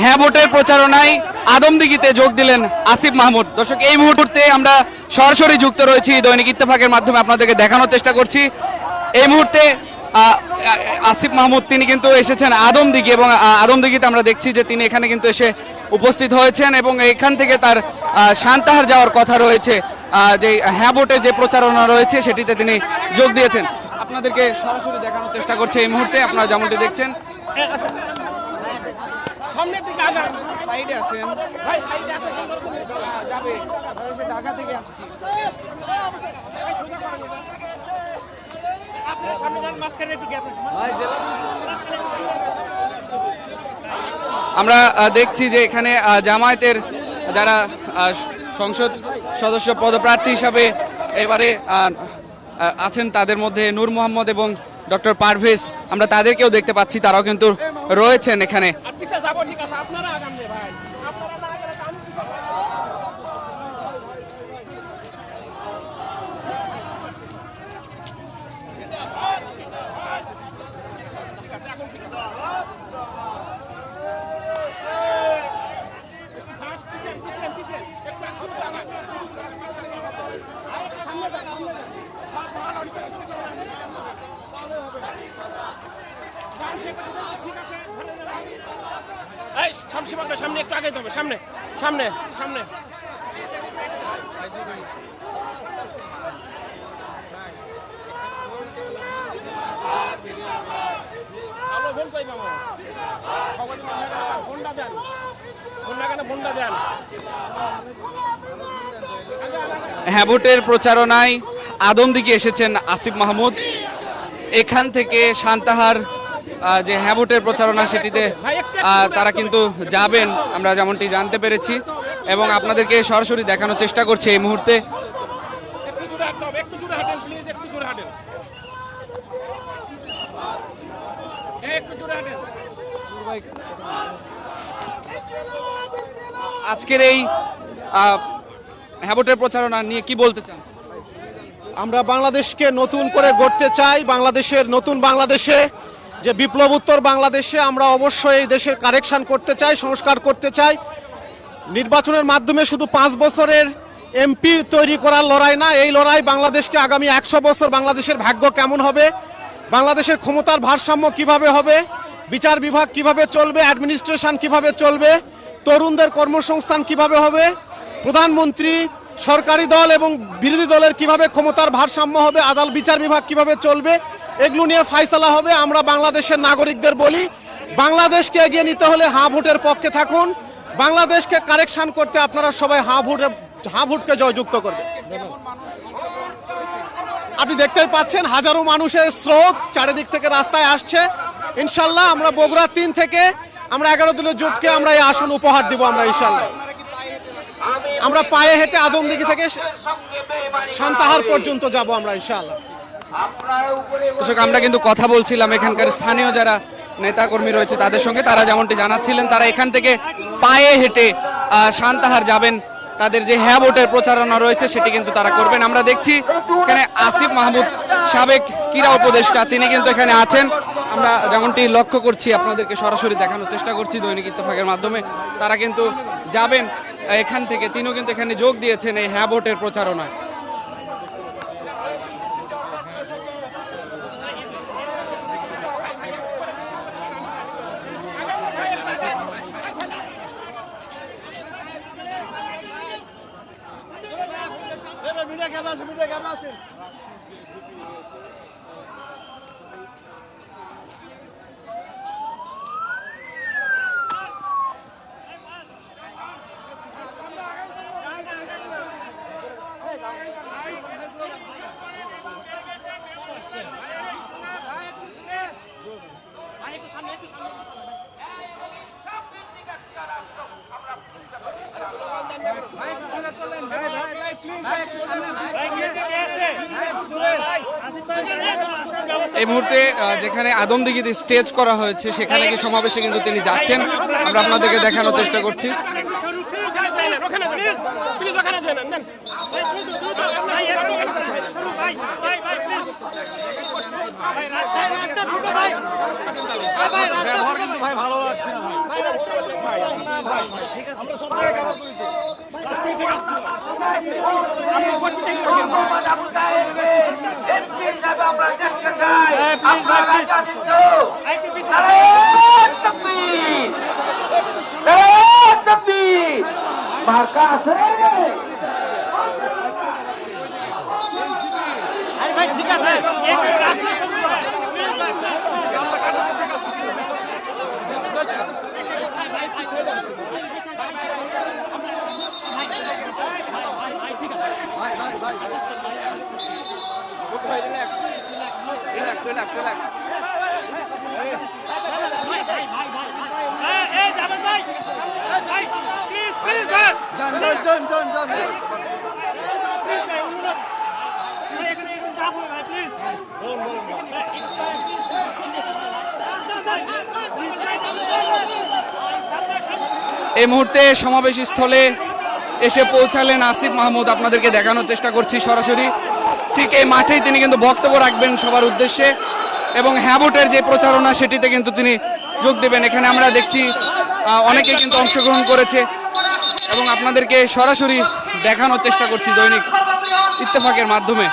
হ্যাঁ ভোটের প্রচারণায় আদমদিঘিতে যোগ দিলেন আসিফ মাহমুদ। দর্শক, এই মুহূর্তে আমরা সরাসরি যুক্ত রয়েছি দৈনিক ইত্তেফাকের মাধ্যমে, আপনাদেরকে দেখানোর চেষ্টা করছি। এই মুহূর্তে আসিফ মাহমুদ তিনি কিন্তু এসেছেন আদমদিঘি, এবং আদমদিঘিতে আমরা দেখছি যে তিনি এখানে কিন্তু এসে উপস্থিত হয়েছেন এবং এখান থেকে তার সান্তাহার যাওয়ার কথা রয়েছে। যে হ্যাঁ ভোটের যে প্রচারণা রয়েছে সেটিতে তিনি যোগ দিয়েছেন। আপনাদেরকে সরাসরি দেখানোর চেষ্টা করছে এই মুহূর্তে, আপনারা যেমনটি দেখছেন। সামনের দিকে আগান, সাইডে আসেন ভাই, সাইডে আসেন, যাবে ঢাকা থেকে আসছি। আমরা দেখছি যে এখানে জামায়াতের যারা সংসদ সদস্য পদপ্রার্থী হিসাবে এবারে আছেন তাদের মধ্যে নূর মোহাম্মদ এবং ডক্টর পারভেজ, আমরা তাদেরকেও দেখতে পাচ্ছি, তারাও কিন্তু রয়েছেন এখানে। সামনে একটু আগে যাবে, সামনে সামনে সামনে। হ্যাঁ ভোটের প্রচারণায় আদমদিঘি এসেছেন আসিফ মাহমুদ। এখান থেকে সান্তাহার যে হ্যাঁ ভোটের প্রচারণা সেটিতে তারা কিন্তু যাবেন, আমরা যেমনটি জানতে পেরেছি এবং আপনাদেরকে সরাসরি দেখানোর চেষ্টা করছি এই মুহূর্তে। আজকের এই হ্যাঁ ভোটের প্রচারণা নিয়ে কি বলতে চান? আমরা বাংলাদেশকে নতুন করে গড়তে চাই। বাংলাদেশের নতুন বাংলাদেশে, যে বিপ্লবোত্তর বাংলাদেশে আমরা অবশ্যই এই দেশের কারেকশন করতে চাই, সংস্কার করতে চাই। নির্বাচনের মাধ্যমে শুধু 5 বছরের এমপি তৈরি করার লড়াই না, এই লড়াই বাংলাদেশকে আগামী 100 বছর বাংলাদেশের ভাগ্য কেমন হবে, বাংলাদেশের ক্ষমতার ভারসাম্য কিভাবে হবে, বিচার বিভাগ কিভাবে চলবে, অ্যাডমিনিস্ট্রেশন কিভাবে চলবে, তরুণদের কর্মসংস্থান কিভাবে হবে, প্রধানমন্ত্রী, সরকারি দল এবং বিরোধী দলের কিভাবে ক্ষমতার ভারসাম্য হবে, বিচার বিভাগ কিভাবে চলবে, এগুলো নিয়ে ফাইসালা হবে। আমরা বাংলাদেশের নাগরিকদের বলি, বাংলাদেশকে এগিয়ে নিতে হলে হ্যাঁ ভোটের পক্ষে থাকুন। বাংলাদেশকে কারেকশন করতে আপনারা সবাই হ্যাঁ ভোটকে জয়যুক্ত করবেন। আপনি দেখতেই পাচ্ছেন হাজারো মানুষের স্রোত চারিদিক থেকে রাস্তায় আসছে। ইনশাল্লাহ আমরা বগুড়া 3 থেকে আমরা 11 দলীয় জোটকে আমরা এই আসন উপহার দিব। আমরা ইনশাল্লাহ আমরা পায়ে হেঁটে আদমদিঘি থেকে সান্তাহার পর্যন্ত যাব আমরা ইনশাআল্লাহ। দর্শক, আমরা কিন্তু কথা বলছিলাম এখানকার স্থানীয় যারা নেতাকর্মী রয়েছে তাদের সঙ্গে, তারা যেমনটি জানাচ্ছিলেন তারা এখান থেকে পায়ে হেঁটে সান্তাহার যাবেন, তাদের যে হ্যাঁ ভোটের প্রচারণা রয়েছে সেটি কিন্তু তারা করবেন। আমরা দেখছি এখানে আসিফ মাহমুদ, সাবেক ক্রীড়া উপদেষ্টা, তিনি কিন্তু এখানে আছেন। আমরা যেমনটি লক্ষ্য করছি, আপনাদেরকে সরাসরি দেখানোর চেষ্টা করছি দৈনিক ইত্তেফাকের মাধ্যমে, তারা কিন্তু যাবেন এখান থেকে, তিনিও কিন্তু এখানে যোগ দিয়েছেন এই হ্যাঁ ভোটের প্রচারণায়। এই মুহূর্তে যেখানে আদমদিঘিতে স্টেজ করা হয়েছে সেখানে কি সমাবেশে কিন্তু তিনি যাচ্ছেন, আমরা আপনাদেরকে দেখানোর চেষ্টা করছি। ভাই ভালো লাগছে না ভাই। মার্কা আছে ঠিক আছে এই মুহূর্তে সমাবেশ স্থলে এসে পৌঁছালেন আসিফ মাহমুদ। আপনাদেরকে দেখানোর চেষ্টা করছি সরাসরি, ঠিক এই মাঠেই তিনি কিন্তু বক্তব্য রাখবেন সবার উদ্দেশ্যে এবং হ্যাঁ ভোটের যে প্রচারণা সেটিতে কিন্তু তিনি যোগ দেবেন। এখানে আমরা দেখছি অনেকে কিন্তু অংশগ্রহণ করেছে এবং আপনাদেরকে সরাসরি দেখানোর চেষ্টা করছি দৈনিক ইত্তেফাকের মাধ্যমে।